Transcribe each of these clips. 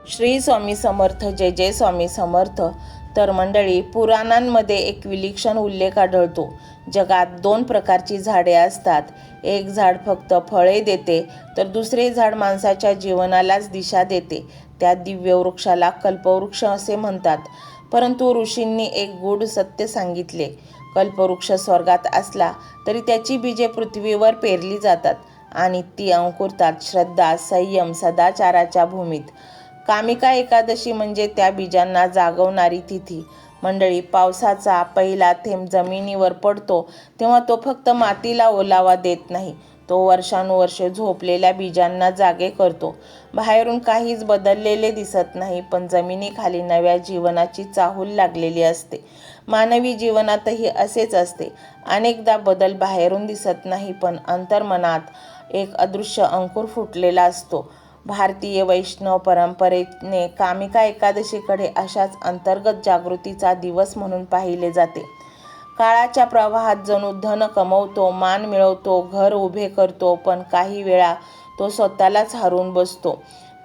श्री स्वामी समर्थ. जय जय स्वामी समर्थ. तर मंडळी, पुराणांमध्ये एक विलक्षण उल्लेख आढळतो. जगात दोन प्रकारची झाडे असतात. एक झाड फक्त फळे देते, तर दुसरे झाड माणसाच्या जीवनालाच दिशा देते. त्या दिव्य वृक्षाला कल्पवृक्ष असे म्हणतात. परंतु ऋषींनी एक गूढ सत्य सांगितले. कल्पवृक्ष स्वर्गात असला तरी त्याची बीजे पृथ्वीवर पेरली जातात आणि ती अंकुरतात श्रद्धा, संयम, सदाचाराच्या भूमीत. कामिका एकादशी म्हणजे त्या बीजांना जागवणारी तिथी. मंडळी, पावसाचा पहिला थेंब जमिनीवर पडतो तेव्हा तो फक्त मातीला ओलावा देत नाही, तो वर्षानुवर्षे झोपलेल्या बीजांना जागे करतो. बाहेरून काहीच बदललेले दिसत नाही, पण जमिनीखाली नव्या जीवनाची चाहूल लागलेली असते. मानवी जीवनातही असेच असते. अनेकदा बदल बाहेरून दिसत नाही, पण अंतर्मनात एक अदृश्य अंकुर फुटलेला असतो. भारतीय वैष्णव परंपरेने कामिका एकादशीकडे अशाच अंतर्गत जागृतीचा दिवस म्हणून पाहिले जाते. काळाच्या प्रवाहात जणू धन कमवतो, मान मिळवतो, घर उभे करतो, पण काही वेळा तो स्वतःलाच हरवून बसतो.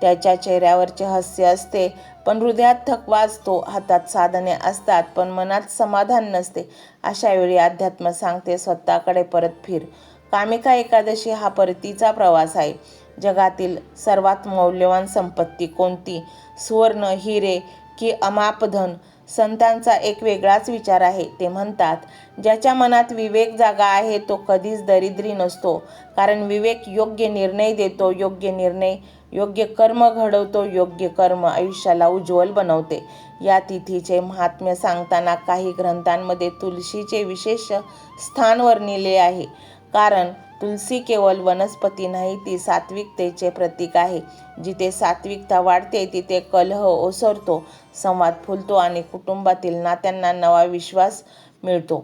त्याच्या चेहऱ्यावरचे हास्य असते, पण हृदयात थकवा असतो. हातात साधने असतात, पण मनात समाधान नसते. अशा वेळी अध्यात्म सांगते, स्वतःकडे परत फिर. कामिका एकादशी हा परतीचा प्रवास आहे. जगातील सर्वात मौल्यवान संपत्ती कोणती? सुवर्ण, हिरे की अमाप धन? संतांचा एक वेगळाच विचार आहे. ते म्हणतात, ज्याच्या मनात विवेक जागा आहे तो कधीच दरिद्री नसतो. कारण विवेक योग्य निर्णय देतो, योग्य निर्णय योग्य कर्म घडवतो, योग्य कर्म आयुष्याला उज्ज्वल बनवते. या तिथीचे महात्म्य सांगताना काही ग्रंथांमध्ये तुळशीचे विशेष स्थान वर्णिले आहे. कारण तुलसी केवळ वनस्पती नाही, ती सात्विकतेचे प्रतीक आहे. जिथे सात्विकता वाढते तिथे कलह ओसरतो, संवाद फुलतो आणि कुटुंबातील नात्यांना नवा विश्वास मिळतो.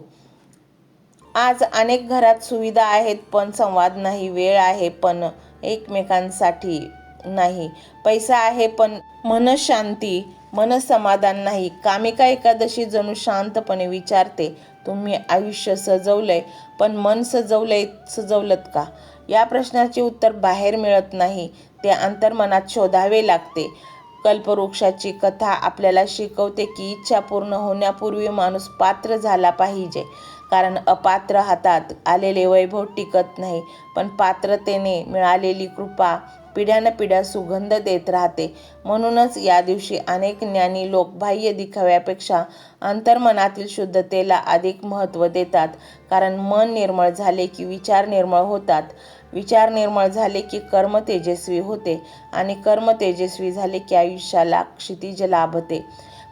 आज अनेक घरात सुविधा आहेत पण संवाद नाही, वेळ आहे पण एकमेकांसाठी नाही, पैसा आहे पण मनशांती, मनसमाधान नाही. कामिका एकादशी जणू शांतपणे विचारते, तुम्ही आयुष्य सजवलंय पण मन सजवलंत का? या प्रश्नाचे उत्तर बाहेर मिळत नाही, ते अंतर्मनात शोधावे लागते. कल्पवृक्षाची कथा आपल्याला शिकवते की इच्छा पूर्ण होण्यापूर्वी माणूस पात्र झाला पाहिजे. कारण अपात्र हातात आलेले वैभव टिकत नाही, पण पात्रतेने मिळालेली कृपा पिढ्यानपिढ्या सुगंध देत राहते. म्हणूनच या दिवशी अनेक ज्ञानी लोक बाह्य दिखाव्यापेक्षा अंतर्मनातील शुद्धतेला अधिक महत्त्व देतात. कारण मन निर्मळ झाले की विचार निर्मळ होतात, विचार निर्मळ झाले की कर्म तेजस्वी होते आणि कर्म तेजस्वी झाले की आयुष्याला क्षितिज लाभते.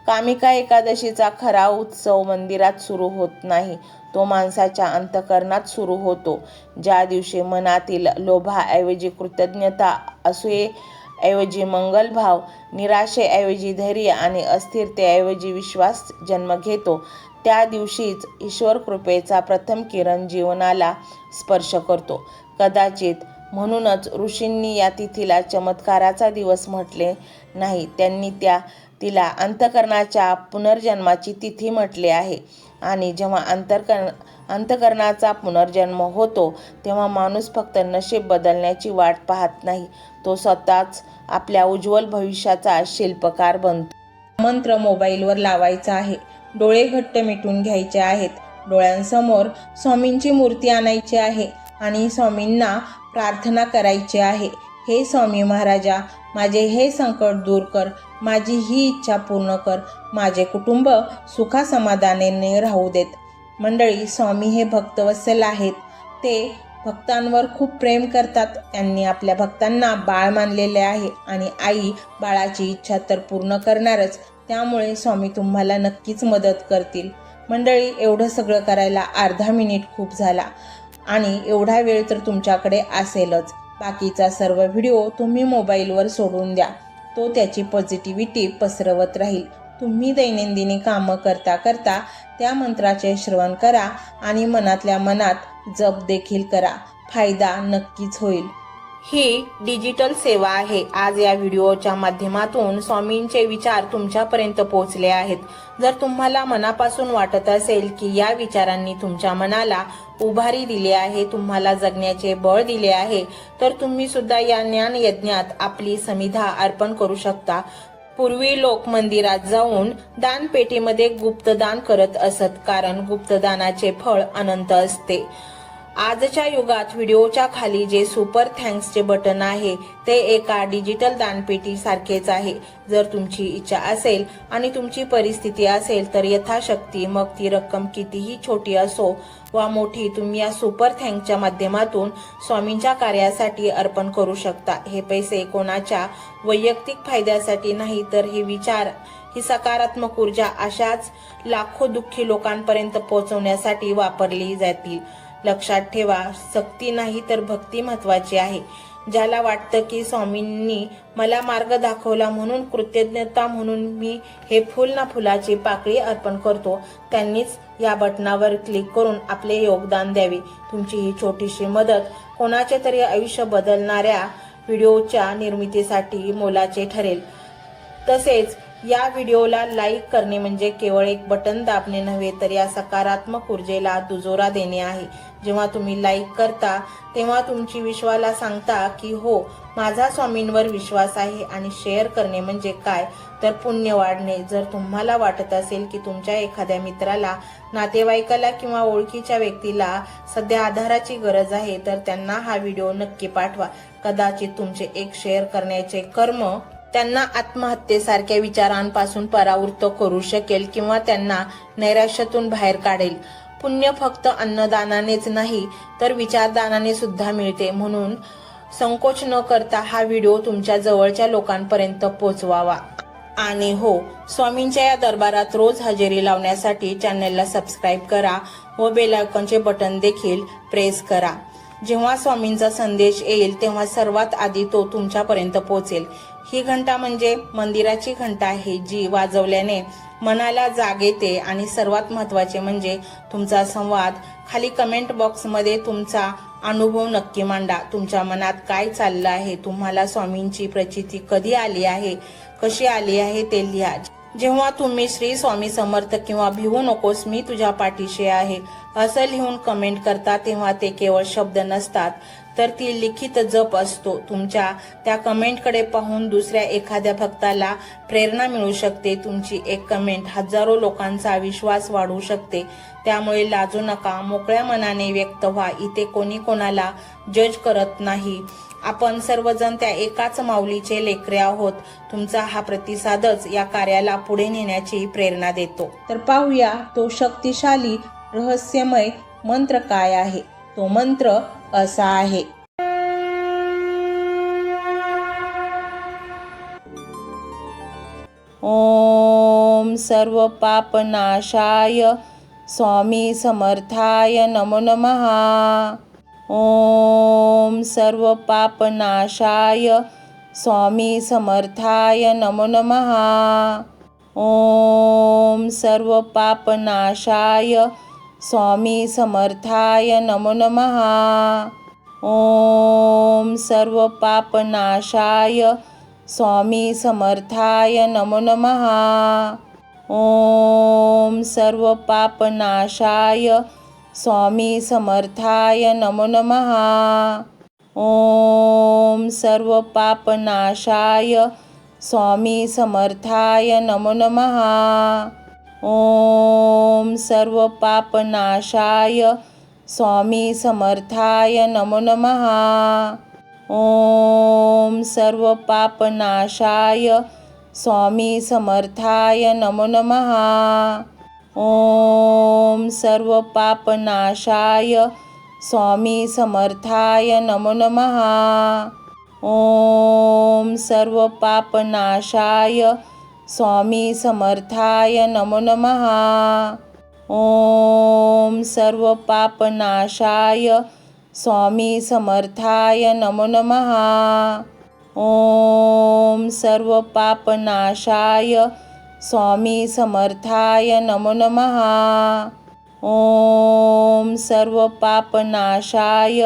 कामिका एकादशीचा खरा उत्सव मंदिरात सुरू होत नाही, तो माणसाच्या अंतःकरणात सुरू होतो. ज्या दिवशी मनातील लोभाऐवजी कृतज्ञता, असूयेऐवजी मंगलभाव, निराशेऐवजी धैर्य आणि अस्थिरतेऐवजी विश्वास जन्म घेतो, त्या दिवशीच ईश्वर कृपेचा प्रथम किरण जीवनाला स्पर्श करतो. कदाचित म्हणूनच ऋषींनी या तिथीला चमत्काराचा दिवस म्हटले नाही, त्यांनी तिला अंतःकरणाच्या पुनर्जन्माची तिथी म्हटले आहे. आणि जेव्हा अंतःकरणाचा पुनर्जन्म होतो तेव्हा माणूस फक्त नशीब बदलण्याची वाट पाहत नाही, तो स्वतःच आपल्या उज्ज्वल भविष्याचा शिल्पकार बनतो. मंत्र मोबाईलवर लावायचा आहे, डोळे घट्ट मिटून घ्यायचे आहेत, डोळ्यांसमोर स्वामींची मूर्ती आणायची आहे आणि स्वामींना प्रार्थना करायची आहे. हे स्वामी महाराजा, माझे हे संकट दूर कर, माझी ही इच्छा पूर्ण कर, माझे कुटुंब सुखासमाधानाने राहू देत. मंडळी, स्वामी हे भक्तवत्सल आहेत. ते भक्तांवर खूप प्रेम करतात. त्यांनी आपल्या भक्तांना बाळ मानलेले आहे आणि आई बाळाची इच्छा तर पूर्ण करणारच. त्यामुळे स्वामी तुम्हाला नक्कीच मदत करतील. मंडळी, एवढं सगळं करायला अर्धा मिनिट खूप झाला आणि एवढा वेळ तर तुमच्याकडे असेलच. बाकीचा सर्व व्हिडिओ तुम्ही मोबाईलवर सोडून द्या, तो त्याची पॉझिटिव्हिटी पसरवत राहील. तुम्ही दैनंदिनी कामं करता करता त्या मंत्राचे श्रवण करा आणि मनातल्या मनात जप देखील करा, फायदा नक्कीच होईल. ही डिजिटल सेवा आहे. आज या व्हिडिओच्या माध्यमातून स्वामींचे विचार तुमच्यापर्यंत पोहोचले आहेत. जर तुम्हाला मनापासून वाटत असेल की या विचारांनी तुमच्या मनाला उभारी दिली आहे, तुम्हाला जगण्याचे बळ दिले आहे, तर तुम्ही सुद्धा या ज्ञान यज्ञात आपली समिधा अर्पण करू शकता. पूर्वी लोक मंदिरात जाऊन दानपेटीमध्ये गुप्तदान करत असत, कारण गुप्तदानाचे फळ अनंत असते. आजच्या युगात व्हिडिओच्या खाली जे सुपर थँक्सचे बटन आहे ते एका डिजिटल दानपेटी सारखेच आहे. जर तुमची इच्छा असेल आणि तुमची परिस्थिती असेल तर यथाशक्ती, मग ती रक्कम कितीही छोटी असो वा मोठी, तुम्ही या सुपर थँक्सच्या माध्यमातून स्वामींच्या कार्यासाठी अर्पण करू शकता. हे पैसे कोणाच्या वैयक्तिक फायद्यासाठी नाही, तर हे विचार, ही सकारात्मक ऊर्जा अशाच लाखो दुःखी लोकांपर्यंत पोहोचवण्यासाठी वापरली जातील. लक्षात ठेवा, सक्ती नाही तर भक्ती महत्वाची आहे. ज्याला वाटतं की स्वामींनी मला मार्ग दाखवला म्हणून कृतज्ञता म्हणून मी हे फुल ना फुलाची पाकळी अर्पण करतो, त्यांनीच या बटनावर क्लिक करून आपले योगदान द्यावे. तुमची ही छोटीशी मदत कोणाचे तरी आयुष्य बदलणाऱ्या व्हिडिओच्या निर्मितीसाठी मोलाचे ठरेल. तसेच या व्हिडिओला लाईक करणे म्हणजे केवळ एक बटन दाबणे नव्हे, तर या सकारात्मक ऊर्जेला दुजोरा देणे आहे. जेव्हा तुम्ही लाईक करता तेव्हा तुमची विश्वाला सांगता की हो, माझा स्वामींवर विश्वास आहे. आणि शेअर करणे म्हणजे काय, तर पुण्य वाढणे. जर तुम्हाला वाटत असेल की तुमच्या एखाद्या मित्राला, नातेवाईकाला किंवा ओळखीच्या व्यक्तीला सध्या आधाराची गरज आहे, तर त्यांना हा व्हिडिओ नक्की पाठवा. कदाचित तुमचे एक शेअर करण्याचे कर्म त्यांना आत्महत्येसारख्या विचारांपासून परावृत्त करू शकेल किंवा त्यांना नैराश्यातून बाहेर काढेल. पुण्य फक्त अन्नदानानेच नाही तर विचारदानाने सुद्धा मिळते. म्हणून संकोच न करता हा व्हिडिओ तुमच्या जवळच्या लोकांपर्यंत पोहोचवावा. आणि हो, स्वामींच्या या दरबारात रोज हजेरी लावण्यासाठी चॅनलला सबस्क्राईब करा व बेल आयकॉनचे बटन देखील प्रेस करा. जेव्हा स्वामींचा संदेश येईल तेव्हा सर्वात आधी तो तुमच्यापर्यंत पोहोचेल. ही घंटा म्हणजे मंदिराची घंटा आहे, जी वाजवल्याने मनाला जाग येते. आणि सर्वात महत्त्वाचे म्हणजे तुमचा संवाद. खाली कमेंट बॉक्समध्ये तुमचा अनुभव नक्की मांडा. तुमच्या मनात काय चाललं आहे, तुम्हाला स्वामींची प्रचिती कधी आली आहे, कशी आली आहे ते लिहा. जेव्हा तुम्ही श्री स्वामी समर्थ किंवा भिवू नकोस मी तुझ्या पाठीशी आहे असं लिहून कमेंट करता, तेव्हा ते केवळ शब्द नसतात, तर ती लिखित जप असतो. तुमच्या त्या कमेंटकडे पाहून दुसऱ्या एखाद्या भक्ताला प्रेरणा मिळू शकते. तुमची एक कमेंट हजारो लोकांचा विश्वास वाढवू शकते. त्यामुळे लाजू नका, मोकळ्या मनाने व्यक्त व्हा. इथे कोणी कोणाला जज करत नाही. आपण सर्वजण त्या एकाच माऊलीचे लेकरे आहोत. तुमचा हा प्रतिसादच या कार्याला पुढे नेण्याची प्रेरणा देतो. तर पाहूया तो शक्तिशाली रहस्यमय मंत्र काय आहे. तो मंत्र असा आहे: ओम सर्व पापनाशाय स्वामी समर्थाय नमो नमः. ओम सर्व पापनाशाय स्वामी समर्थाय नमो नमः. ओम सर्व पापनाशाय स्वामी समर्थाय नमो नमः. ओम सर्व पापनाशाय स्वामी समर्थाय नमो नमः. ओम सर्व पापनाशाय स्वामी समर्थाय नमो नमः. ओम सर्व पापनाशाय स्वामी समर्थाय नमो नमः. ओम सर्व पापनाशाय स्वामी समर्थाय नमो नमः. ओम सर्व पापनाशाय स्वामी समर्थाय नमो नमः. ओम सर्व पापनाशाय स्वामी समर्थाय नमो नमः. ओम सर्व पापनाशाय स्वामी समर्थाय नमो नमः. ओम सर्व पापनाशाय स्वामी समर्थाय नमो नमः. ओम सर्व पापनाशाय स्वामी समर्थाय नमो नमः. ओम सर्व पापनाशाय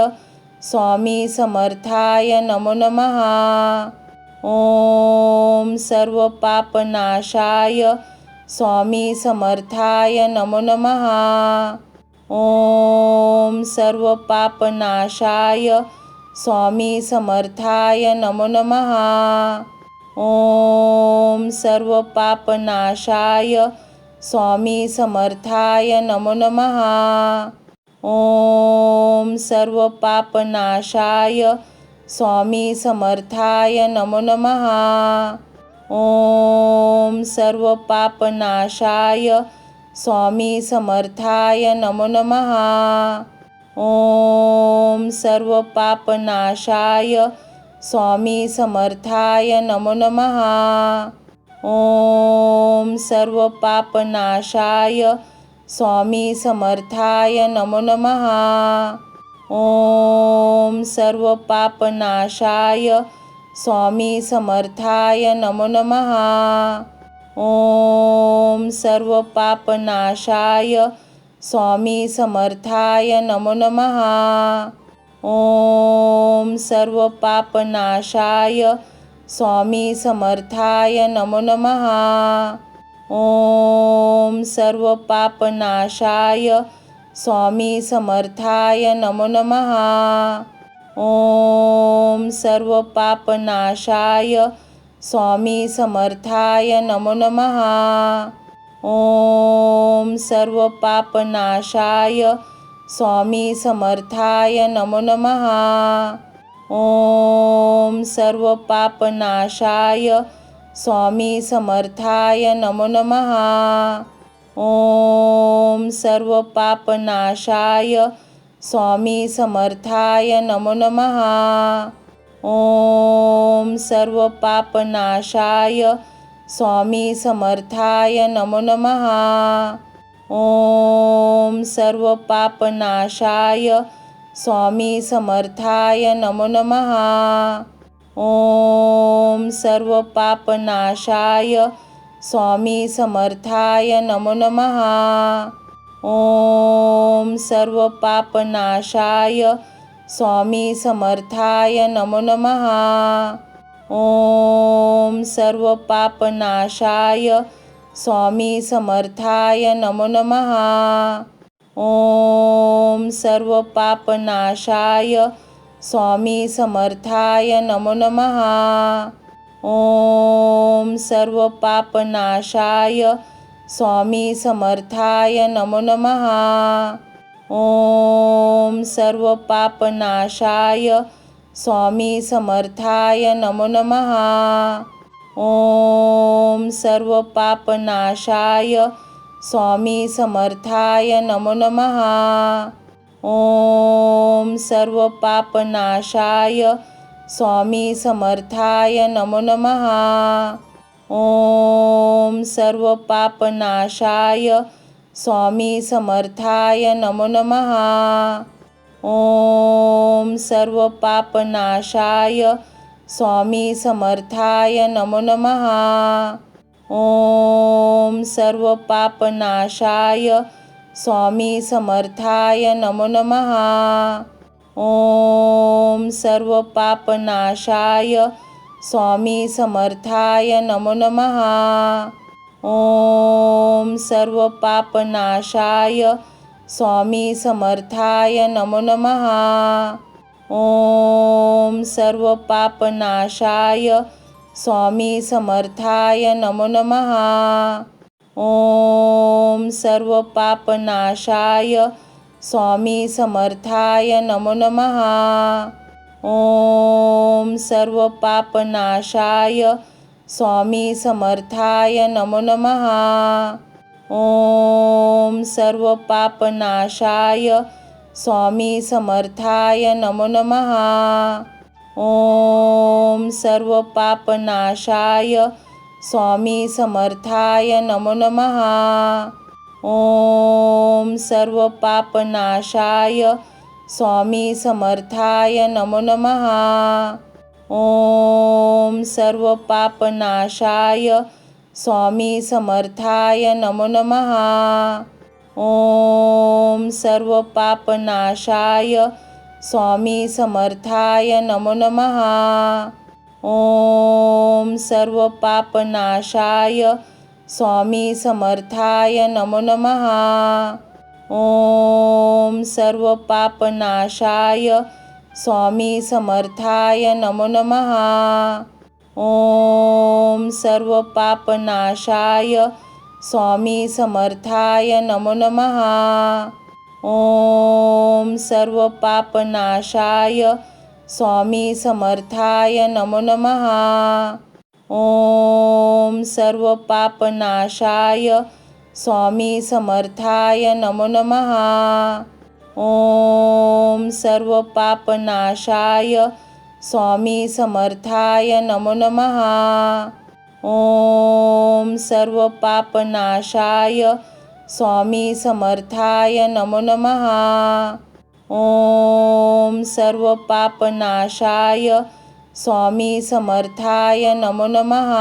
स्वामी समर्थाय नमो नमः. ओम सर्व पापनाशाय स्वामी समर्थाय नमो नमः. ओम सर्व पापनाशाय स्वामी समर्थाय नमो नमः. ओम सर्व पापनाशाय स्वामी समर्थाय नमो नमः। ओम सर्व पापनाशाय स्वामी समर्थाय नमो नमः। ओम सर्व पापनाशाय स्वामी समर्थाय नमो नमः। ओम सर्व पापनाशाय स्वामी समर्थाय नमो नमः। ओम सर्व पापनाशाय स्वामी समर्थाय नमो नमः। ओम सर्व पापनाशाय स्वामी समर्थाय नमो नमः। ओम सर्व पापनाशाय स्वामी समर्थाय नमो नमः। ओम सर्व पापनाशाय स्वामी समर्थाय नमो नमः। ओम सर्व पापनाशाय स्वामी समर्थाय नमो नमः। ओम सर्व पापनाशाय स्वामी समर्थाय नमो नमः। ओम सर्व पापनाशाय स्वामी समर्थाय नमो नमः। ओम सर्व पापनाशाय स्वामी समर्थाय नमो नमः। ओम सर्व पापनाशाय स्वामी समर्थाय नमो नमः। ओम सर्व पापनाशाय स्वामी समर्थाय नमो नमः। ओम सर्व पापनाशाय स्वामी समर्थाय नमो नमः। ओम सर्व पापनाशाय स्वामी समर्थाय नमो नमः। ओम सर्व पापनाशाय स्वामी समर्थाय नमो नमः। ओम सर्व पापनाशाय स्वामी समर्थाय नमो नमः। ओम सर्व पापनाशाय स्वामी समर्थाय नमो नमः। ओम सर्व पापनाशाय स्वामी समर्थाय नमो नमः। ओम सर्व पापनाशाय स्वामी समर्थाय नमो नमः। ओम सर्व पापनाशाय स्वामी समर्थाय नमो नमः। ओम सर्व पापनाशाय स्वामी समर्थाय नमो नमः। ओम सर्व पापनाशाय स्वामी समर्थाय नमो नमः। ओम सर्व पापनाशाय स्वामी समर्थाय नमो नमः। ओम सर्व पापनाशाय स्वामी समर्थाय नमो नमः। ओम सर्व पापनाशाय स्वामी समर्थाय नमो नमः। ओम सर्व पापनाशाय स्वामी समर्थाय नमो नमः। ओम सर्व पापनाशाय स्वामी समर्थाय नमो नमः। ओम सर्व पापनाशाय स्वामी समर्थाय नमो नमः। ओम सर्व पापनाशाय स्वामी समर्थाय नमो नमः। ओम सर्व पापनाशाय स्वामी समर्थाय नमो नमः। ओम सर्व पापनाशाय स्वामी समर्थाय नमो नमः। ओम सर्व पापनाशाय स्वामी समर्थाय नमो नमः। ओम सर्व पापनाशाय स्वामी समर्थाय नमो नमः। ओम सर्व पापनाशाय स्वामी समर्थाय नमो नमः। ओम सर्व पापनाशाय स्वामी समर्थाय नमो नमः। ओम सर्व पापनाशाय स्वामी समर्थाय नमो नमः। ओम सर्व पापनाशाय स्वामी समर्थाय नमो नमः। ओम सर्व पापनाशाय स्वामी समर्थाय नमो नमः। ओम सर्व पापनाशाय स्वामी समर्थाय नमो नमः। ओम सर्व पापनाशाय स्वामी समर्थाय नमो नमः। ओम सर्व पापनाशाय स्वामी समर्थाय नमो नमः। ओम सर्व पापनाशाय स्वामी समर्थाय नमो नमः।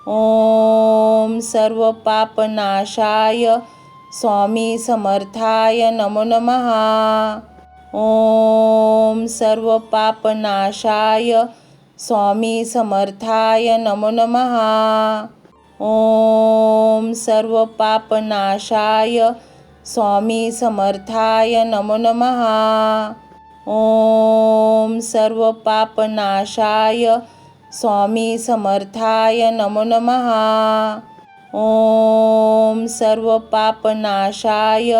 ओम सर्व पापनाशाय स्वामी समर्थाय नमो नमः। ओम सर्व पापनाशाय स्वामी समर्थाय नमो नमः। ओम सर्व पापनाशाय स्वामी समर्थाय नमो नमः। ओम सर्व पापनाशाय स्वामी समर्थाय नमो नमः। ओम सर्व पापनाशाय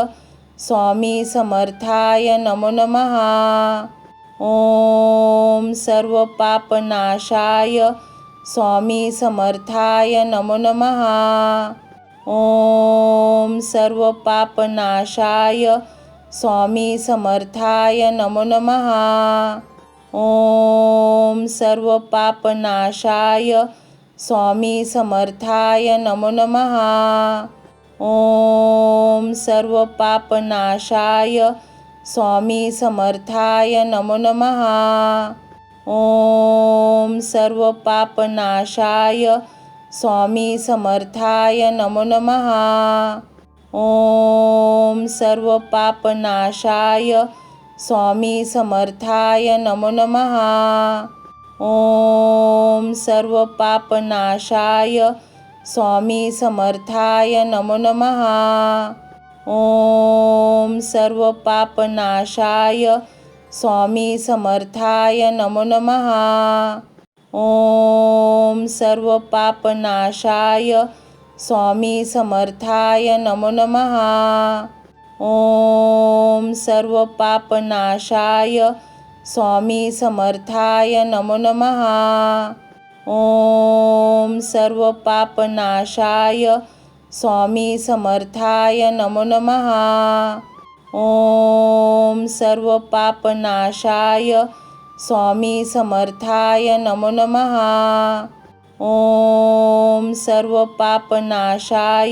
स्वामी समर्थाय नमो नमः। ओम सर्व पापनाशाय स्वामी समर्थाय नमो नमः। ओम सर्व पापनाशाय स्वामी समर्थाय नमो नमः। ओम सर्व पापनाशाय स्वामी समर्थाय नमो नमः। ओम सर्व पापनाशाय स्वामी समर्थाय नमो नमः। ओम सर्व पापनाशाय स्वामी समर्थाय नमो नमः। ओम सर्व पापनाशाय स्वामी समर्थाय नमो नमः। ओम सर्व पापनाशाय स्वामी समर्थाय नमो नमः। ओम सर्व पापनाशाय स्वामी समर्थाय नमो नमः। ओम सर्व पापनाशाय स्वामी समर्थाय नमो नमः। ओम सर्व पापनाशाय स्वामी समर्थाय नमो नमः। ओम सर्व पापनाशाय स्वामी समर्थाय नमो नमः। ओम सर्व पापनाशाय स्वामी समर्थाय नमो नमः। ओम सर्व पापनाशाय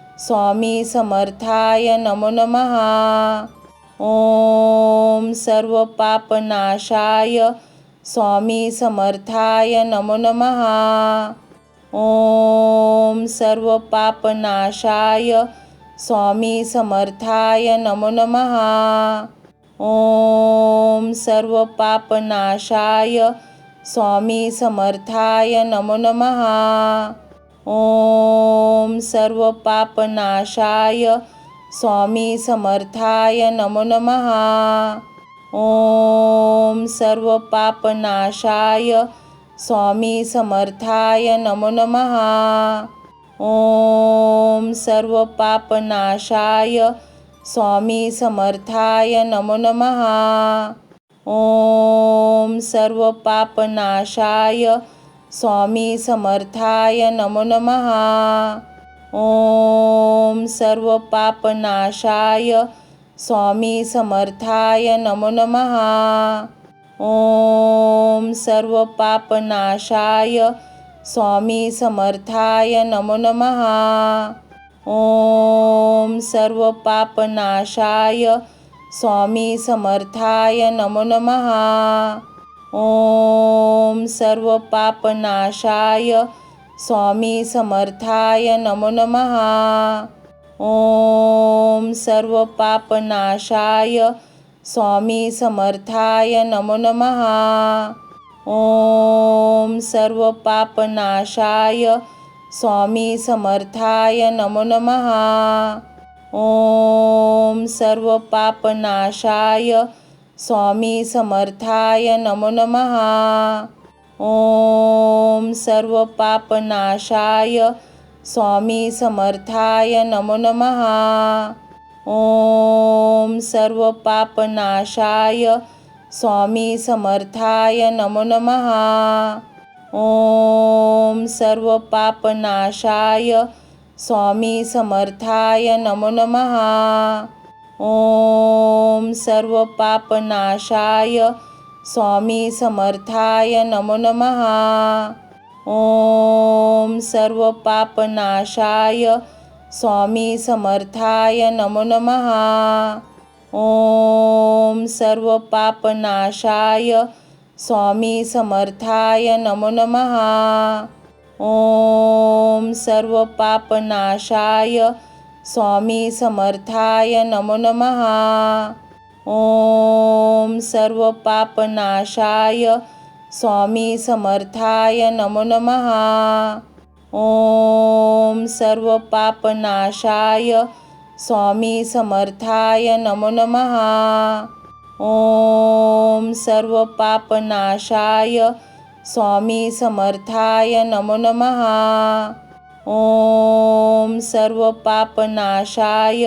स्वामी समर्थाय नमो नमः। ओम सर्व पापनाशाय स्वामी समर्थाय नमो नमः। ओम सर्व पापनाशाय स्वामी समर्थाय नमो नमः। ओम सर्व पापनाशाय स्वामी समर्थाय नमो नमः। ओम सर्व पापनाशाय स्वामी समर्थाय नमो नमः। ओम सर्व पापनाशाय स्वामी समर्थाय नमो नमः। ओम सर्व पापनाशाय स्वामी समर्थाय नमो नमः। ओम सर्व पापनाशाय स्वामी समर्थाय नमो नमः। ओम सर्व पापनाशाय स्वामी समर्थाय नमो नमः। ओम सर्व पापनाशाय स्वामी समर्थाय नमो नमः। ओम सर्व पापनाशाय स्वामी समर्थाय नमो नमः। ओम सर्व पापनाशाय स्वामी समर्थाय नमो नमः। ओम सर्व पापनाशाय स्वामी समर्थाय नमो नमः। ओम सर्व पापनाशाय स्वामी समर्थाय नमो नमः। ओम सर्व पापनाशाय स्वामी समर्थाय नमो नमः। ओम सर्व पापनाशाय स्वामी समर्थाय नमो नमः। ओम सर्व पापनाशाय स्वामी समर्थाय नमो नमः। ओम सर्व पापनाशाय स्वामी समर्थाय नमो नमः। ओम सर्व पापनाशाय स्वामी समर्थाय नमो नमः। ओम सर्व पापनाशाय स्वामी समर्थाय नमो नमः। ओम सर्व पापनाशाय स्वामी समर्थाय नमो नमः। ओम सर्व पापनाशाय स्वामी समर्थाय नमो नमः। ओम सर्व पापनाशाय स्वामी समर्थाय नमो नमः। ओम सर्व पापनाशाय स्वामी समर्थाय नमो नमः। ओम सर्व पापनाशाय स्वामी समर्थाय नमो नमः। ओम सर्व पापनाशाय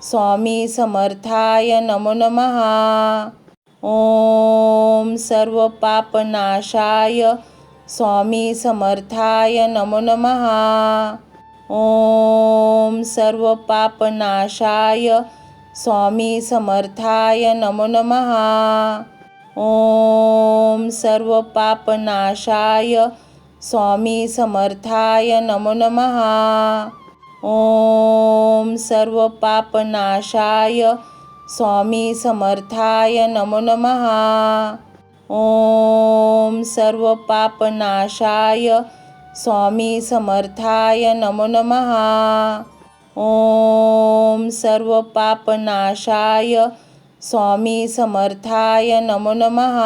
स्वामी समर्थाय नमो नमः। ओम सर्व पापनाशाय स्वामी समर्थाय नमो नमः। ओम सर्व पापनाशाय स्वामी समर्थाय नमो नमः। ओम सर्व पापनाशाय स्वामी समर्थाय नमो नमः। ओम सर्व पापनाशाय स्वामी समर्थाय नमो नमः। ओम सर्व पापनाशाय स्वामी समर्थाय नमो नमः। ओम सर्व पापनाशाय स्वामी समर्थाय नमो नमः।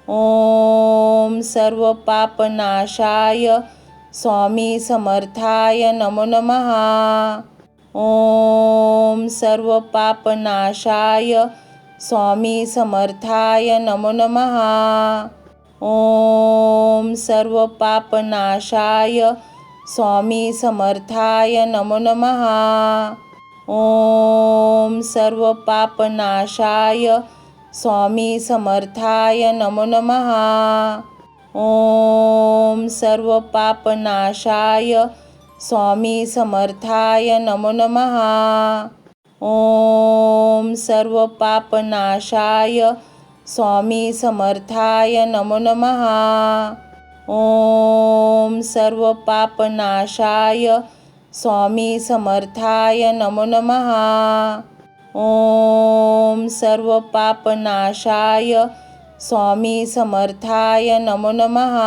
ओम सर्व पापनाशाय स्वामी समर्थाय नमो नमः। ओम सर्व पापनाशाय स्वामी समर्थाय नमो नमः। ओम सर्व पापनाशाय स्वामी समर्थाय नमो नमः। ओम सर्व पापनाशाय स्वामी समर्थाय नमो नमः। ओम सर्व पापनाशाय स्वामी समर्थाय नमो नमः। ओम सर्व पापनाशाय स्वामी समर्थाय नमो नमः। ओम सर्व पापनाशाय स्वामी समर्थाय नमो नमः। ओम सर्व पापनाशाय स्वामी समर्थाय नमो नमः।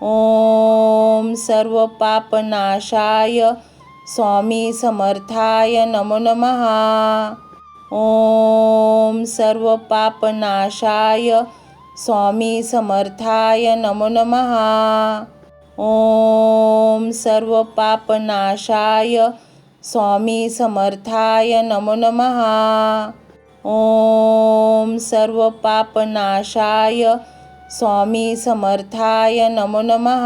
ओम सर्व पापनाशाय स्वामी समर्थाय नमो नमः। ओम सर्व पापनाशाय स्वामी समर्थाय नमो नमः। ओम सर्व पापनाशाय स्वामी समर्थाय नमो नमः। ओम सर्व पापनाशाय स्वामी समर्थाय नमो नमः।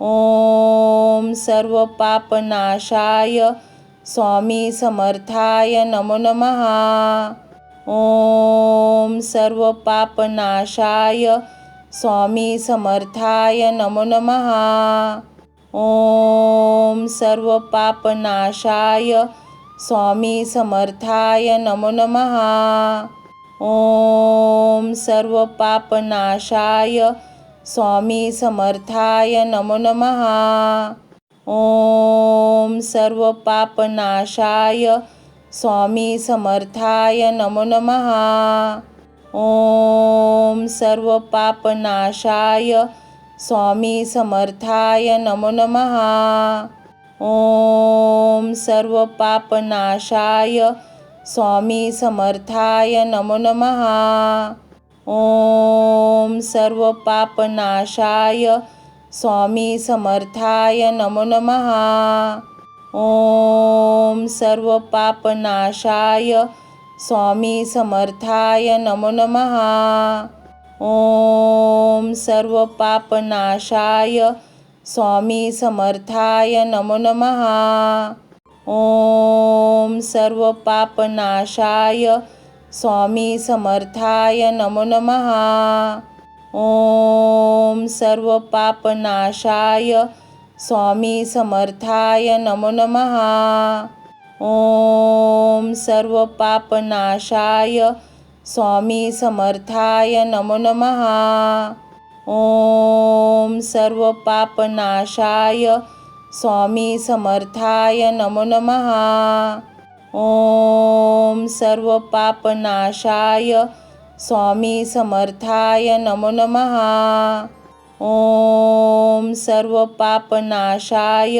ओम सर्व पापनाशाय स्वामी समर्थाय नमो नमः। ओम सर्व पापनाशाय स्वामी समर्थाय नमो नमः। ओम सर्व पापनाशाय स्वामी समर्थाय नमो नमः। ओम सर्व पापनाशाय स्वामी समर्थाय नमो नमः। ओम सर्व पापनाशाय स्वामी समर्थाय नमो नमः। ओम सर्व पापनाशाय स्वामी समर्थाय नमो नमः। ओम सर्व पापनाशाय स्वामी समर्थाय नमो नमः। ओम सर्व पापनाशाय स्वामी समर्थाय नमो नमः। ओम सर्व पापनाशाय स्वामी समर्थाय नमो नमः। ओम सर्व पापनाशाय स्वामी समर्थाय नमो नमः। ओम सर्व पापनाशाय स्वामी समर्थाय नमो नमः। ओम सर्व पापनाशाय स्वामी समर्थाय नमो नमः। ओम सर्व पापनाशाय स्वामी समर्थाय नमो नमः। ओम सर्व पापनाशाय स्वामी समर्थाय नमो नमः। ओम सर्व पापनाशाय स्वामी समर्थाय नमो नमः। ओम सर्व पापनाशाय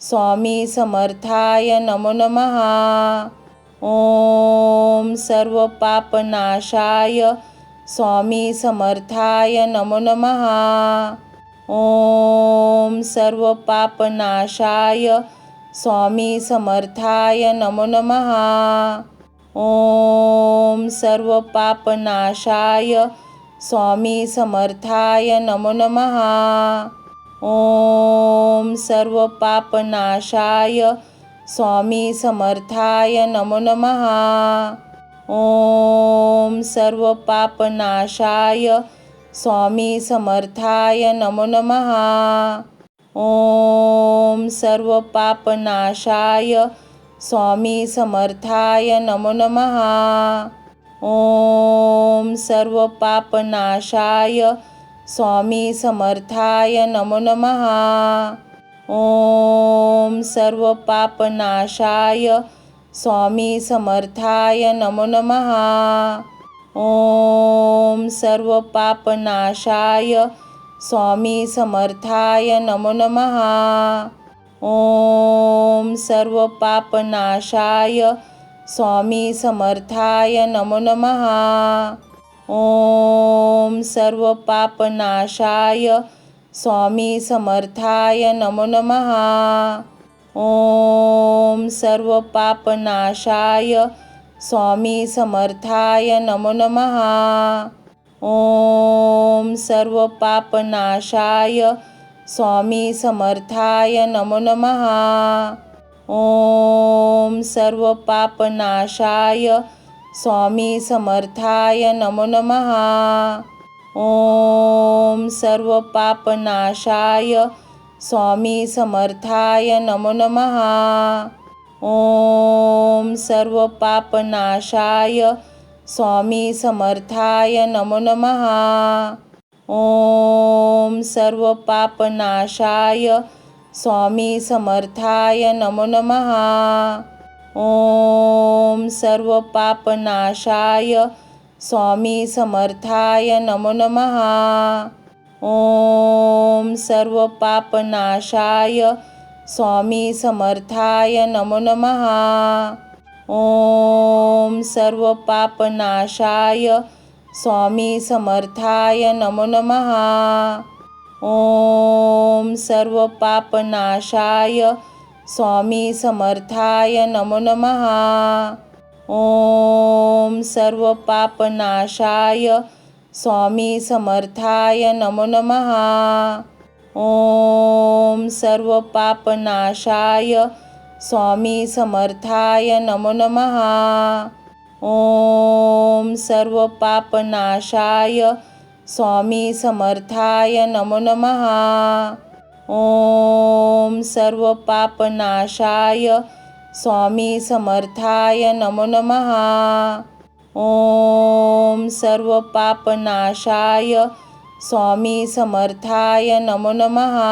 स्वामी समर्थाय नमो नमः। ओम सर्व पापनाशाय स्वामी समर्थाय नमो नमः। ओम सर्व पापनाशाय स्वामी समर्थाय नमो नमः। ओम सर्व पापनाशाय स्वामी समर्थाय नमो नमः। ओम सर्व पापनाशाय स्वामी समर्थाय नमो नमः। ओम सर्व पापनाशाय स्वामी समर्थाय नमो नमः। ओम सर्व पापनाशाय स्वामी समर्थाय नमो नमः। ओम सर्व पापनाशाय स्वामी समर्थाय नमो नमः। ओम सर्व पापनाशाय स्वामी समर्थाय नमो नमः। ओम सर्व पापनाशाय स्वामी समर्थाय नमो नमः। ओम सर्व पापनाशाय स्वामी समर्थाय नमो नमः। ओम सर्व पापनाशाय स्वामी समर्थाय नमो नमः। ओम सर्व पापनाशाय स्वामी समर्थाय नमो नमः। ओम सर्व पापनाशाय स्वामी समर्थाय नमो नमः। ओम सर्व पापनाशाय स्वामी समर्थाय नमो नमः। ओम सर्व पापनाशाय स्वामी समर्थाय नमो नमः। ओम सर्व पापनाशाय स्वामी समर्थाय नमो नमः। ओम सर्व पापनाशाय स्वामी समर्थाय नमो नमः। ओम सर्व पापनाशाय स्वामी समर्थाय नमो नमः। ओम सर्व पापनाशाय स्वामी समर्थाय नमो नमः। ओम सर्व पापनाशाय स्वामी समर्थाय नमो नमः। ओम सर्व पापनाशाय स्वामी समर्थाय नमो नमः। ओम सर्व पापनाशाय स्वामी समर्थाय नमो नमः। ओम सर्व पापनाशाय स्वामी समर्थाय नमो नमः। ओम सर्व पापनाशाय स्वामी समर्थाय नमो नमः। ओम सर्व पापनाशाय स्वामी समर्थाय नमो नमः। ओम सर्व पापनाशाय स्वामी समर्थाय नमो नमः।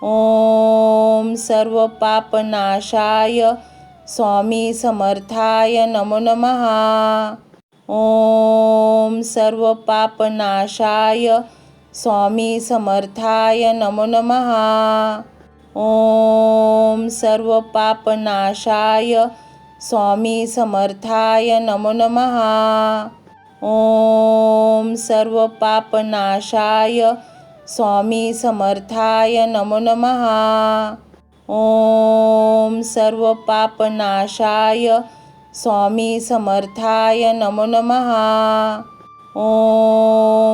ओम सर्व पापनाशाय स्वामी समर्थाय नमो नमः। ओम सर्व पापनाशाय स्वामी समर्थाय नमो नमः। ओम सर्व पापनाशाय स्वामी समर्थाय नमो नमः। ओम सर्व पापनाशाय स्वामी समर्थाय नमो नमः। ओम सर्व पापनाशाय स्वामी समर्थाय नमो नमः। ओम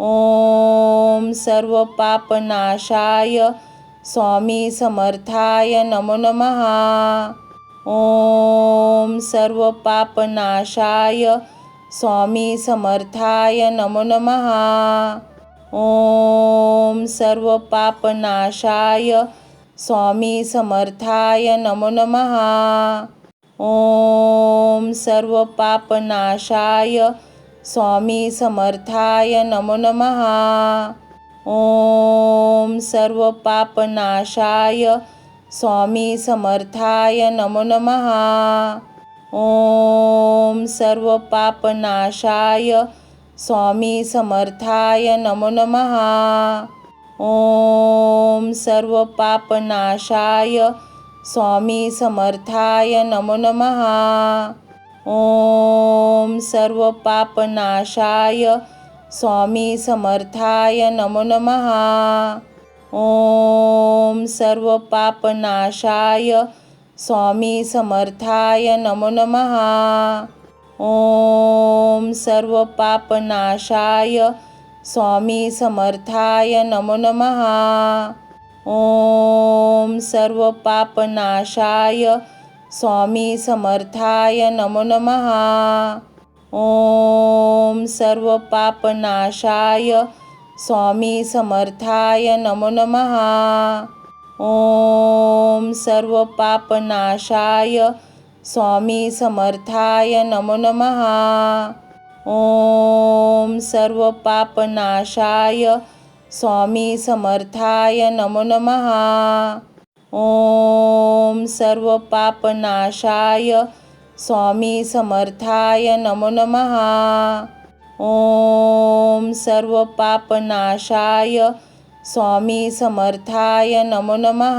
ओम सर्व पापनाशाय स्वामी समर्थाय नमो नमः। ओम सर्व पापनाशाय स्वामी समर्थाय नमो नमः। ओम सर्व पापनाशाय स्वामी समर्थाय नमो नमः। ओम सर्व पापनाशाय स्वामी समर्थाय नमो नमः। ओम सर्व पापनाशाय स्वामी समर्थाय नमो नमः। ओम सर्व पापनाशाय स्वामी समर्थाय नमो नमः। ओम सर्व पापनाशाय स्वामी समर्थाय नमो नमः। ओम सर्व पापनाशाय स्वामी समर्थाय नमो नमः। ओम सर्व पापनाशाय स्वामी समर्थाय नमो नमः। ओम सर्व पापनाशाय स्वामी समर्थाय नमो नमः। ओम सर्व पापनाशाय स्वामी समर्थाय नमो नमः। ओम सर्व पापनाशाय स्वामी समर्थाय नमो नमः। ओम सर्व पापनाशाय स्वामी समर्थाय नमो नमः। ओम सर्व पापनाशाय स्वामी समर्थाय नमो नमः। ओम सर्व पापनाशाय स्वामी समर्थाय नमो नमः। ओम सर्व पापनाशाय स्वामी समर्थाय नमो नमः।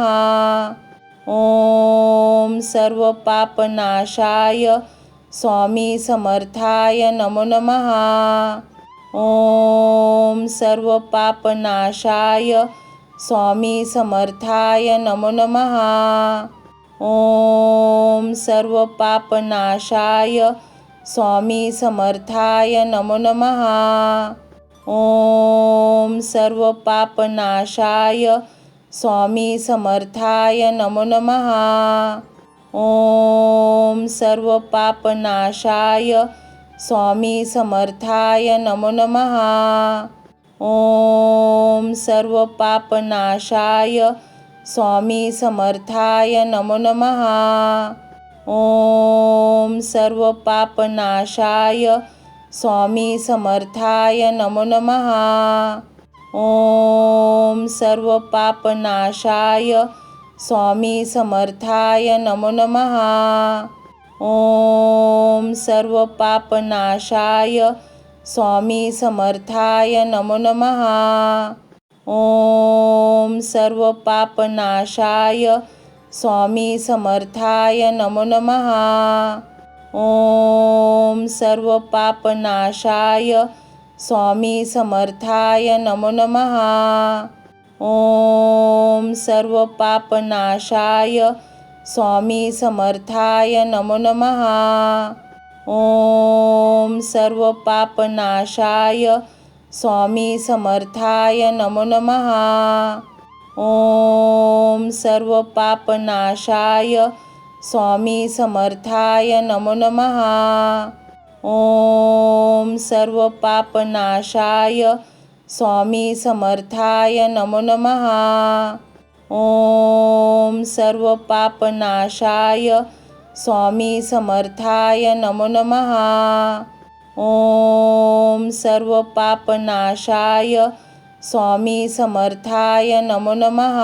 ओम सर्व पापनाशाय स्वामी समर्थाय नमो नमः। ओम सर्व पापनाशाय स्वामी समर्थाय नमो नमः। ओम सर्व पापनाशाय स्वामी समर्थाय नमो नमः। ओम सर्व पापनाशाय स्वामी समर्थाय नमो नमः। ओम सर्व पापनाशाय स्वामी समर्थाय नमो नमः। ओम सर्व पापनाशाय स्वामी समर्थाय नमो नमः। ओम सर्व पापनाशाय स्वामी समर्थाय नमो नमः। ओम सर्व पापनाशाय स्वामी समर्थाय नमो नमः। ओम सर्व पापनाशाय स्वामी समर्थाय नमो नमः। ओम सर्व पापनाशाय स्वामी समर्थाय नमो नमः। ओम सर्व पापनाशाय स्वामी समर्थाय नमो नमः। ओम सर्व पापनाशाय स्वामी समर्थाय नमो नमः। ओम सर्व पापनाशाय स्वामी समर्थाय नमो नमः। ओम सर्व पापनाशाय स्वामी समर्थाय नमो नमः। ओम सर्व पापनाशाय स्वामी समर्थाय नमो नमः। ओम सर्व पापनाशाय स्वामी समर्थाय नमो नमः। ओम सर्व पापनाशाय स्वामी समर्थाय नमो नमः।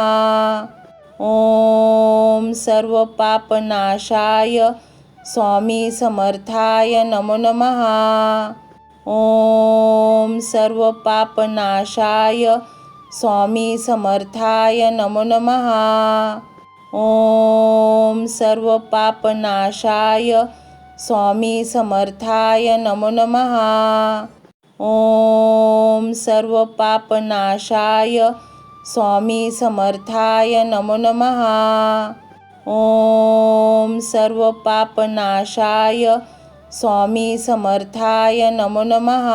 ओम सर्व पापनाशाय स्वामी समर्थाय नमो नमः। ओम सर्व पापनाशाय स्वामी समर्थाय नमो नमः। ओम सर्व पापनाशाय स्वामी समर्थाय नमो नमः। ओम सर्व पापनाशाय स्वामी समर्थाय नमो नमः। ओम सर्व पापनाशाय स्वामी समर्थाय नमो नमः।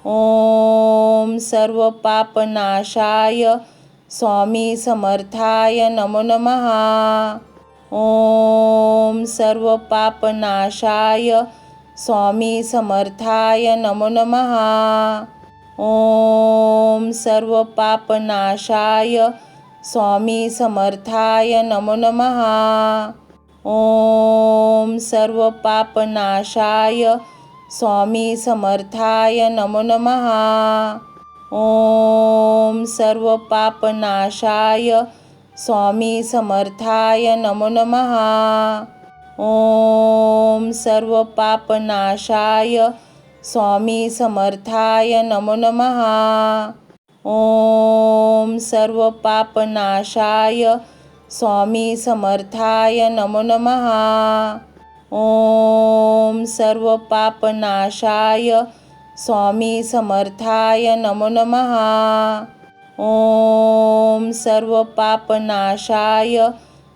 ओम सर्व पापनाशाय स्वामी समर्थाय नमो नमः। ओम सर्व पापनाशाय स्वामी समर्थाय नमो नमः। ओम सर्व पापनाशाय स्वामी समर्थाय नमो नमः। ओम सर्व पापनाशाय स्वामी समर्थाय नमो नमः। ओम सर्व पापनाशाय स्वामी समर्थाय नमो नमः। ओम सर्व पापनाशाय स्वामी समर्थाय नमो नमः। ओम सर्व पापनाशाय स्वामी समर्थाय नमो नमः। ओम सर्व पापनाशाय स्वामी समर्थाय नमो नमः। ओम सर्व पापनाशाय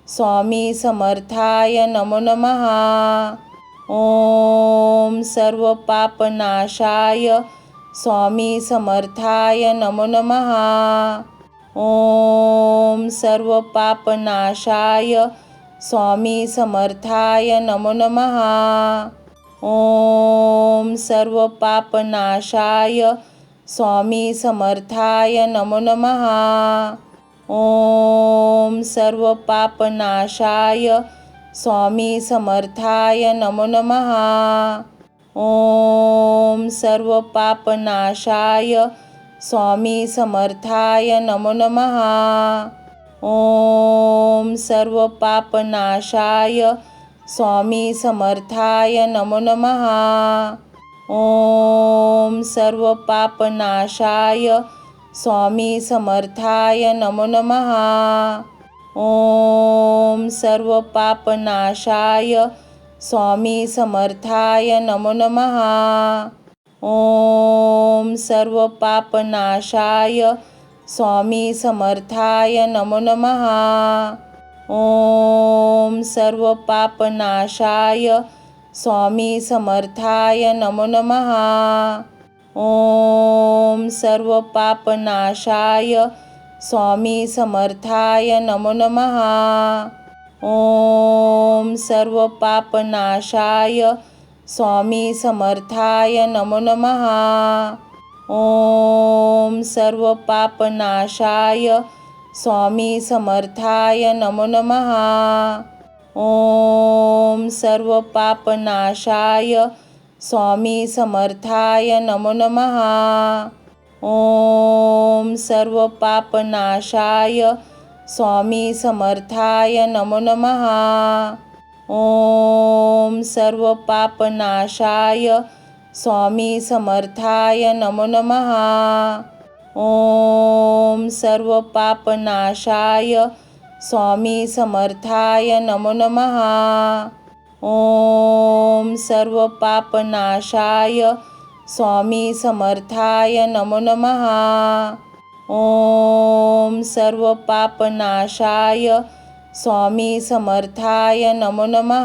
स्वामी समर्थाय नमो नमः। ओम सर्व पापनाशाय स्वामी समर्थाय नमो नमः। ओम सर्व पापनाशाय स्वामी समर्थाय नमो नमः। ओम सर्व पापनाशाय स्वामी समर्थाय नमो नमः। ओम सर्व पापनाशाय स्वामी समर्थाय नमो नमः। ओम सर्व पापनाशाय स्वामी समर्थाय नमो नमः। ओम सर्व पापनाशाय स्वामी समर्थाय नमो नमः। ओम सर्व पापनाशाय स्वामी समर्थाय नमो नमः। ओम सर्व पापनाशाय स्वामी समर्थाय नमो नमः। ओम सर्व पापनाशाय स्वामी समर्थाय नमो नमः। ओम सर्व पापनाशाय स्वामी समर्थाय नमो नमः। ओम सर्व पापनाशाय स्वामी समर्थाय नमो नमः। ओम सर्व पापनाशाय स्वामी समर्थाय नमो नमः। ओम सर्व पापनाशाय स्वामी समर्थाय नमो नमः। ओम सर्व पापनाशाय स्वामी समर्थाय नमो नमः। ओम सर्व पापनाशाय स्वामी समर्थाय नमो नमः। ओम सर्व पापनाशाय स्वामी समर्थाय नमो नमः। ओम सर्व पापनाशाय स्वामी समर्थाय नमो नमः। ओम सर्व पापनाशाय स्वामी समर्थाय नमो नमः। ओम सर्व पापनाशाय स्वामी समर्थाय नमो नमः।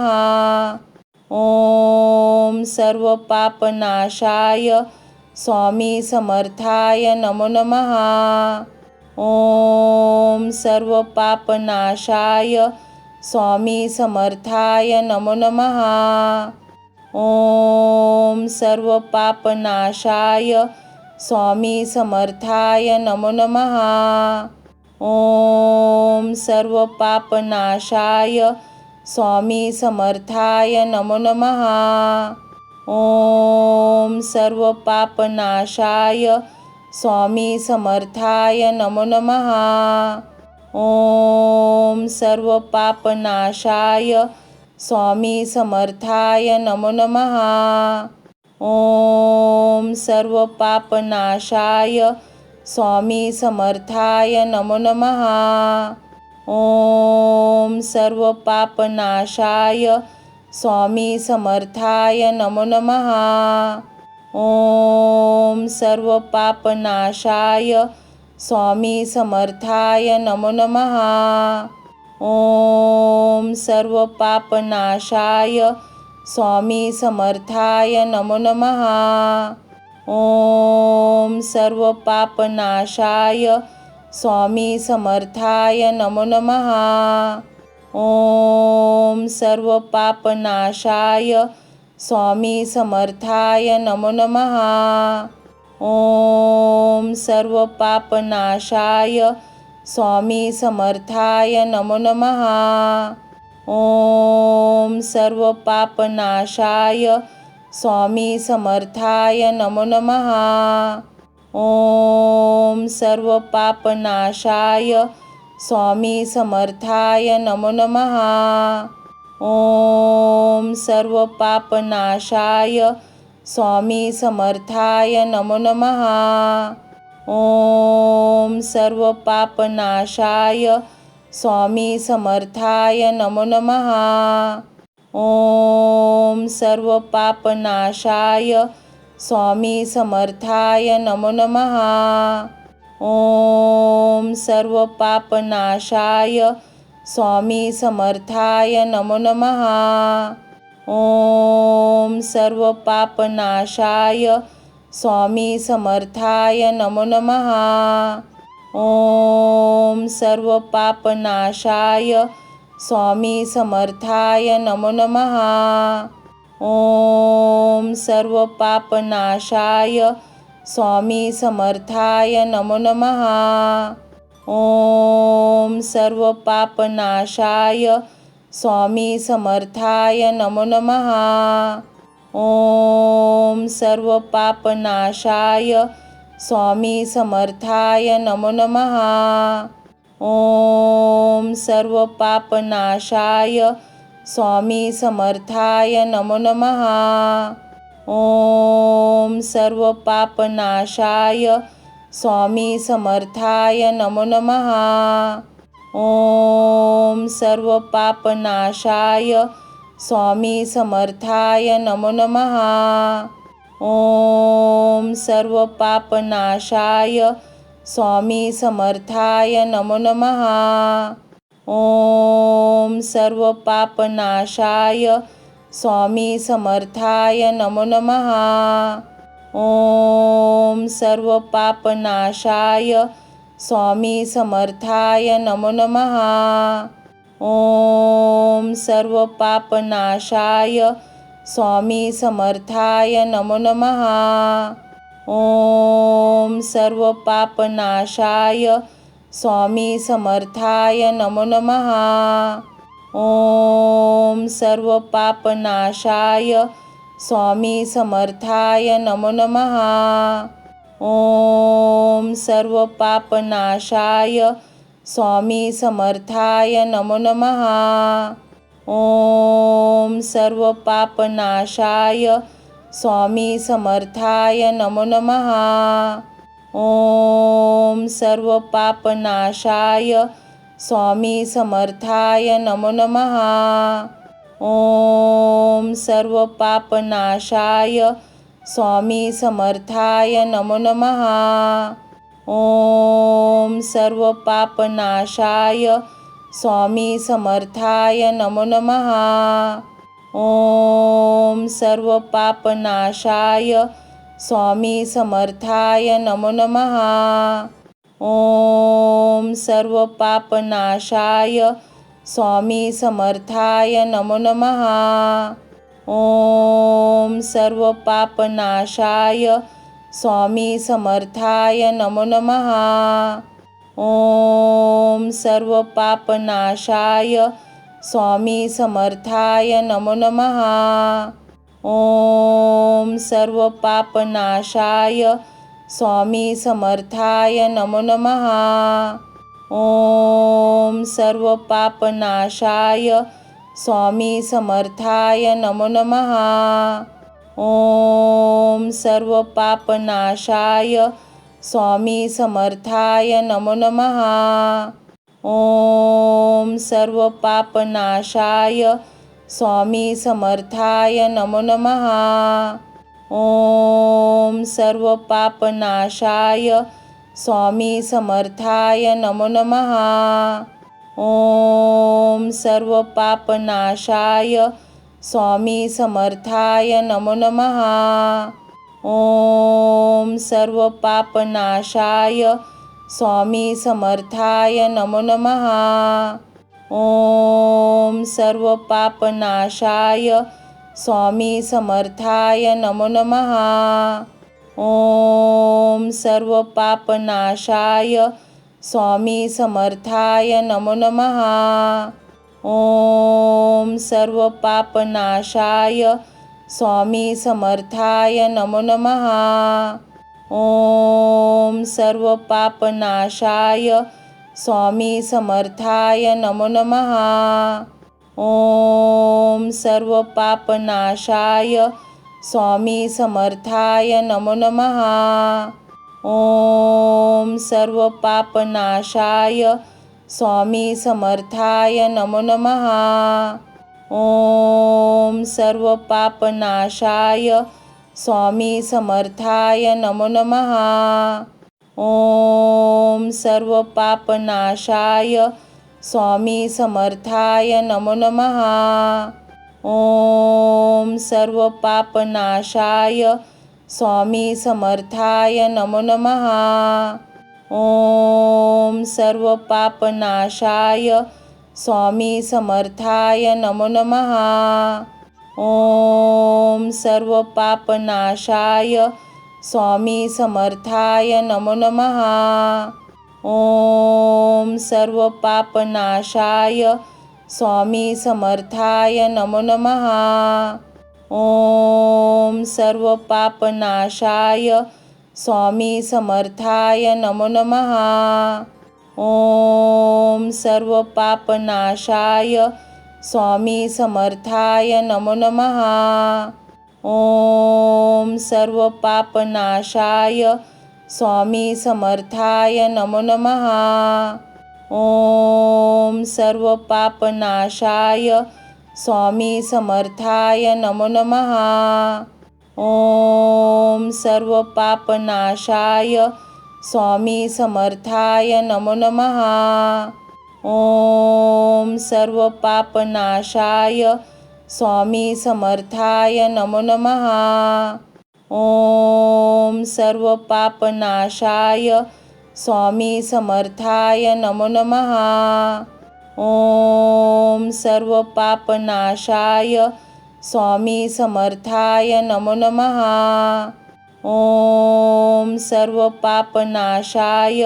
ओम सर्व पापनाशाय स्वामी समर्थाय नमो नमः। ओम सर्व पापनाशाय स्वामी समर्थाय नमो नमः। ओम सर्व पापनाशाय स्वामी समर्थाय नमो नमः। ओम सर्व पापनाशाय स्वामी समर्थाय नमो नमः। ओम सर्व पापनाशाय स्वामी समर्थाय नमो नमः। ओम सर्व पापनाशाय स्वामी समर्थाय नमो नमः। ओम सर्व पापनाशाय स्वामी समर्थाय नमो नमः। ओम सर्व पापनाशाय स्वामी समर्थाय नमो नमः। ओम सर्व पापनाशाय स्वामी समर्थाय नमो नमः। ओम सर्व पापनाशाय स्वामी समर्थाय नमो नमः। ओम सर्व पापनाशाय स्वामी समर्थाय नमो नमः। ओम सर्व पापनाशाय स्वामी समर्थाय नमो नमः। ओम सर्व पापनाशाय स्वामी समर्थाय नमो नमः। ओम सर्व पापनाशाय स्वामी समर्थाय नमो नमः। ओम सर्व पापनाशाय स्वामी समर्थाय नमो नमः। ओम सर्व पापनाशाय स्वामी समर्थाय नमो नमः। ओम सर्व पापनाशाय स्वामी समर्थाय नमो नमः। ओम सर्व पापनाशाय स्वामी समर्थाय नमो नमः। ओम सर्व पापनाशाय स्वामी समर्थाय नमो नमः। ओम सर्व पापनाशाय स्वामी समर्थाय नमो नमः। ओम सर्व पापनाशाय स्वामी समर्थाय नमो नमः। ओम सर्व पापनाशाय स्वामी समर्थाय नमो नमः। ओम सर्व पापनाशाय स्वामी समर्थाय नमो नमः। ओम सर्व पापनाशाय स्वामी समर्थाय नमो नमः। ओम सर्व पापनाशाय स्वामी समर्थाय नमो नमः। ओम सर्व पापनाशाय स्वामी समर्थाय नमो नमः। ओम सर्व पापनाशाय स्वामी समर्थाय नमो नमः। ओम सर्व पापनाशाय स्वामी समर्थाय नमो नमः। ओम सर्व पापनाशाय स्वामी समर्थाय नमो नमः। ओम सर्व पापनाशाय स्वामी समर्थाय नमो नमः। ओम सर्व पापनाशाय स्वामी समर्थाय नमो नमः। ओम सर्व पापनाशाय स्वामी समर्थाय नमो नमः। ओम सर्व पापनाशाय स्वामी समर्थाय नमो नमः। ओम सर्व पापनाशाय स्वामी समर्थाय नमो नमः। ओम सर्व पापनाशाय स्वामी समर्थाय नमो नमः। ओम सर्व पापनाशाय स्वामी समर्थाय नमो नमः। ओम सर्व पापनाशाय स्वामी समर्थाय नमो नमः। ओम सर्व पापनाशाय स्वामी समर्थाय नमो नमः। ओम सर्व पापनाशाय स्वामी समर्थाय नमो नमः। ओम सर्व पापनाशाय स्वामी समर्थाय नमो नमः। ओम सर्व पापनाशाय स्वामी समर्थाय नमो नमः। ओम सर्व पापनाशाय स्वामी समर्थाय नमो नमः। ओम सर्व पापनाशाय स्वामी समर्थाय नमो नमः। ओम सर्व पापनाशाय स्वामी समर्थाय नमो नमः। ओम सर्व पापनाशाय स्वामी समर्थाय नमो नमः। ओम सर्व पापनाशाय स्वामी समर्थाय नमो नमः। ओम सर्व पापनाशाय स्वामी समर्थाय नमो नमः। ओम सर्व पापनाशाय स्वामी समर्थाय नमो नमः। ओम सर्व पापनाशाय स्वामी समर्थाय नमो नमः। ओम सर्व पापनाशाय स्वामी समर्थाय नमो नमः। ओम सर्व पापनाशाय स्वामी समर्थाय नमो नमः। ओम सर्व पापनाशाय स्वामी समर्थाय नमो नमः। ओम सर्व पापनाशाय स्वामी समर्थाय नमो नमः। ओम सर्व पापनाशाय स्वामी समर्थाय नमो नमः। ओम सर्व पापनाशाय स्वामी समर्थाय नमो नमः। ओम सर्व पापनाशाय स्वामी समर्थाय नमो नमः। ओम सर्व पापनाशाय स्वामी समर्थाय नमो नमः। ओम सर्व पापनाशाय स्वामी समर्थाय नमो नमः। ओम सर्व पापनाशाय स्वामी समर्थाय नमो नमः। ओम सर्व पापनाशाय स्वामी समर्थाय नमो नमः। ओम सर्व पापनाशाय स्वामी समर्थाय नमो नमः। ओम सर्व पापनाशाय स्वामी समर्थाय नमो नमः। ओम सर्व पापनाशाय स्वामी समर्थाय नमो नमः। ओम सर्व पापनाशाय स्वामी समर्थाय नमो नमः। ओम सर्व पापनाशाय स्वामी समर्थाय नमो नमः। ओम सर्व पापनाशाय स्वामी समर्थाय नमो नमः। ओम सर्व पापनाशाय स्वामी समर्थाय नमो नमः। ओम सर्व पापनाशाय स्वामी समर्थाय नमो नमः। ओम सर्व पापनाशाय स्वामी समर्थाय नमो नमः। ओम सर्व पापनाशाय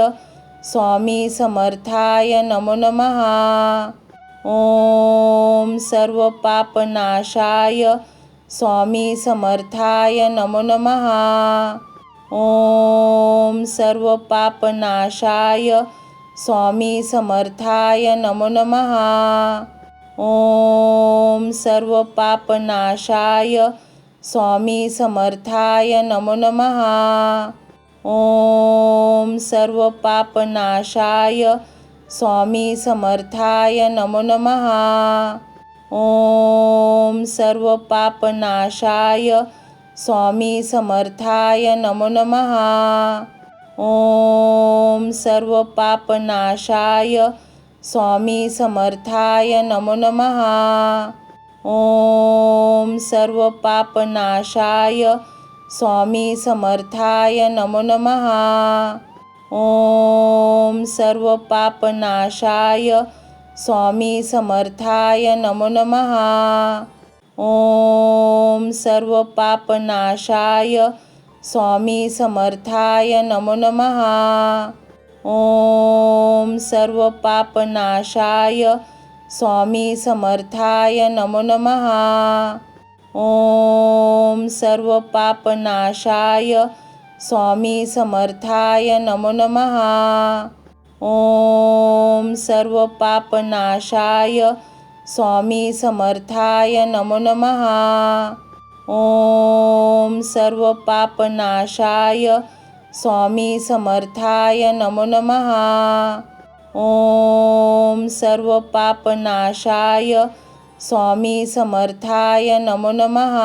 स्वामी समर्थाय नमो नमः। ओम सर्व पापनाशाय स्वामी समर्थाय नमो नमः। ओम सर्व पापनाशाय स्वामी समर्थाय नमो नमः। ओम सर्व पापनाशाय स्वामी समर्थाय नमो नमः। ओम सर्व पापनाशाय स्वामी समर्थाय नमो नमः। ओम सर्व पापनाशाय स्वामी समर्थाय नमो नमः। ओम सर्व पापनाशाय स्वामी समर्थाय नमो नमः। ओम सर्व पापनाशाय स्वामी समर्थाय नमो नमः। ओम सर्व पापनाशाय स्वामी समर्थाय नमो नमः। ओम सर्व पापनाशाय स्वामी समर्थाय नमो नमः। ओम सर्व पापनाशाय स्वामी समर्थाय नमो नमः। ओम सर्व पापनाशाय स्वामी समर्थाय नमो नमः। ओम सर्व पापनाशाय स्वामी समर्थाय नमो नमः। ओम सर्व पापनाशाय स्वामी समर्थाय नमो नमः। ओम सर्व पापनाशाय स्वामी समर्थाय नमो नमः।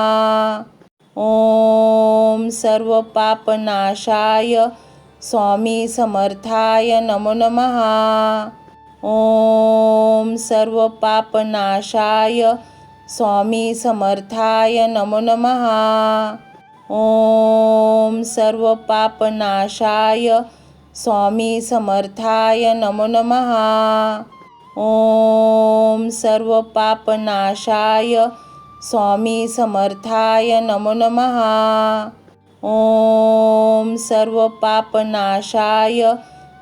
ओम सर्व पापनाशाय स्वामी समर्थाय नमो नमः। ओम सर्व पापनाशाय स्वामी समर्थाय नमो नमः। ओम सर्व पापनाशाय स्वामी समर्थाय नमो नमः. ओम सर्व पापनाशाय स्वामी समर्थाय नमो नमः. ओम सर्व पापनाशाय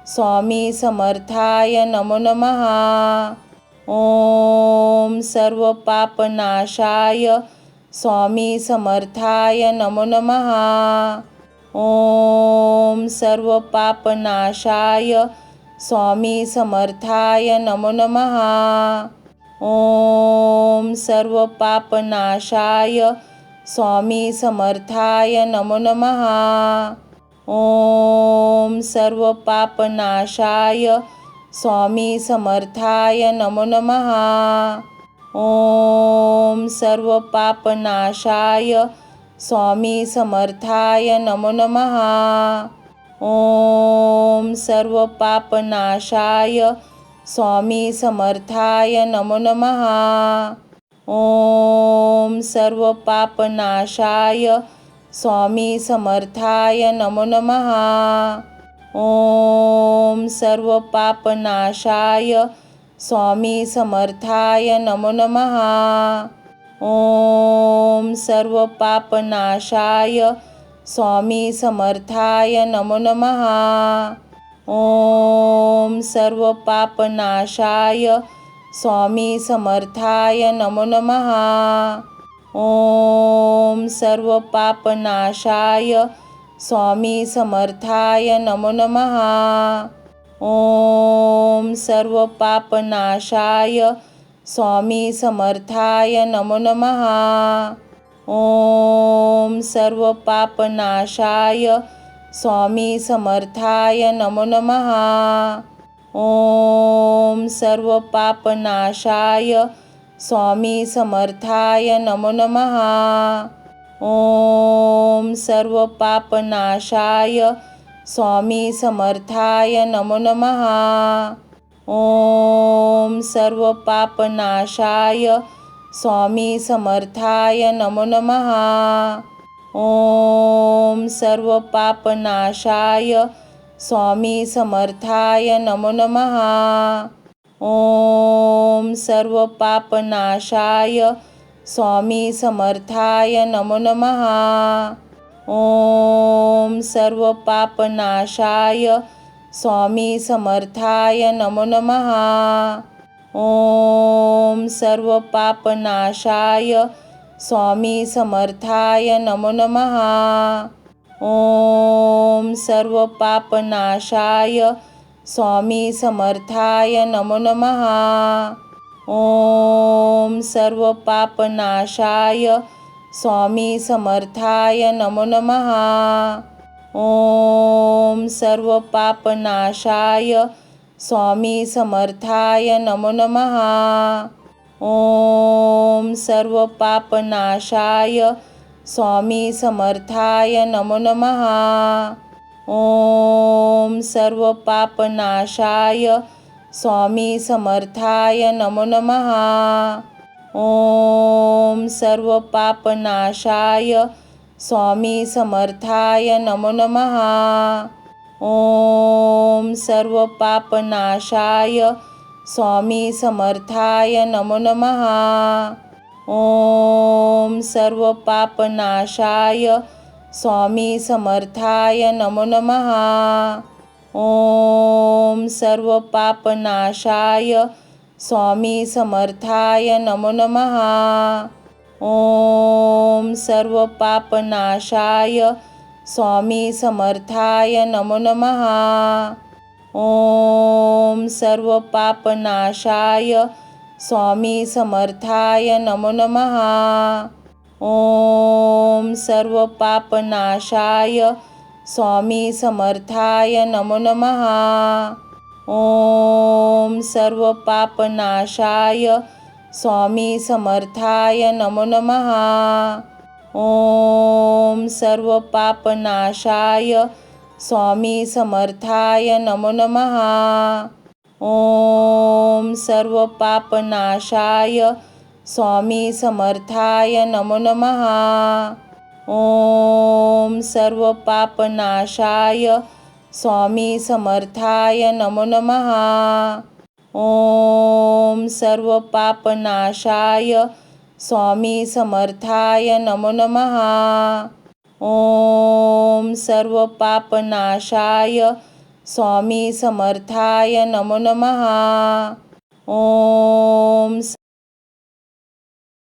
स्वामी समर्थाय नमो नमः. ओम सर्व पापनाशाय स्वामी समर्थाय नमो नमः. ओम सर्व पापनाशाय स्वामी समर्थाय नमो नमः. ओम सर्व पापनाशाय स्वामी समर्थाय नमो नमः. ओम सर्व पापनाशाय स्वामी समर्थाय नमो नमः. ओम सर्व पापनाशाय स्वामी समर्थाय नमो नमः. ओम सर्व पापनाशाय स्वामी समर्थाय नमो नमः. ओम सर्व पापनाशाय स्वामी समर्थाय नमो नमः. ओम सर्व पापनाशाय स्वामी समर्थाय नमो नमः. ओम सर्व पापनाशाय स्वामी समर्थाय नमो नमः. ओम सर्व पापनाशाय स्वामी समर्थाय नमो नमः. ओम सर्व पापनाशाय स्वामी समर्थाय नमो नमः. ओम सर्व पापनाशाय स्वामी समर्थाय नमो नमः. ओम सर्व पापनाशाय स्वामी समर्थाय नमो नमः. ओम सर्व पापनाशाय स्वामी समर्थाय नमो नमः. ओम सर्व पापनाशाय स्वामी समर्थाय नमो नमः. ओम सर्व पापनाशाय स्वामी समर्थाय नमो नमः. ओम सर्व पापनाशाय स्वामी समर्थाय नमो नमः. ओम सर्व पापनाशाय स्वामी समर्थाय नमो नमः. ओम सर्व पापनाशाय स्वामी समर्थाय नमो नमः. ओम सर्व पापनाशाय स्वामी समर्थाय नमो नमः. ओम सर्व पापनाशाय स्वामी समर्थाय नमो नमः. ओम सर्व पापनाशाय स्वामी समर्थाय नमो नमः. ओम सर्व पापनाशाय स्वामी समर्थाय नमो नमः. ओम सर्व पापनाशाय स्वामी समर्थाय नमो नमः. ओम सर्व पापनाशाय स्वामी समर्थाय नमो नमः. ओम सर्व पापनाशाय स्वामी समर्थाय नमो नमः. ओम सर्व पापनाशाय स्वामी समर्थाय नमो नमः. ओम सर्व पापनाशाय स्वामी समर्थाय नमो नमः. ओम सर्व पापनाशाय स्वामी समर्थाय नमो नमः. ओम सर्व पापनाशाय स्वामी समर्थाय नमो नमः. ओम सर्व पापनाशाय स्वामी समर्थाय नमो नमः. ओम सर्व पापनाशाय स्वामी समर्थाय नमो नमः. ओम सर्व पापनाशाय स्वामी समर्थाय नमो नमः. ओम सर्व पापनाशाय स्वामी समर्थाय नमो नमः. ओम सर्व पापनाशाय स्वामी समर्थाय नमो नमः. ओम सर्व पापनाशाय स्वामी समर्थाय नमो नमः. ओम सर्व पापनाशाय स्वामी समर्थाय नमो नमः. ओम सर्व पापनाशाय स्वामी समर्थाय नमो नमः. ओम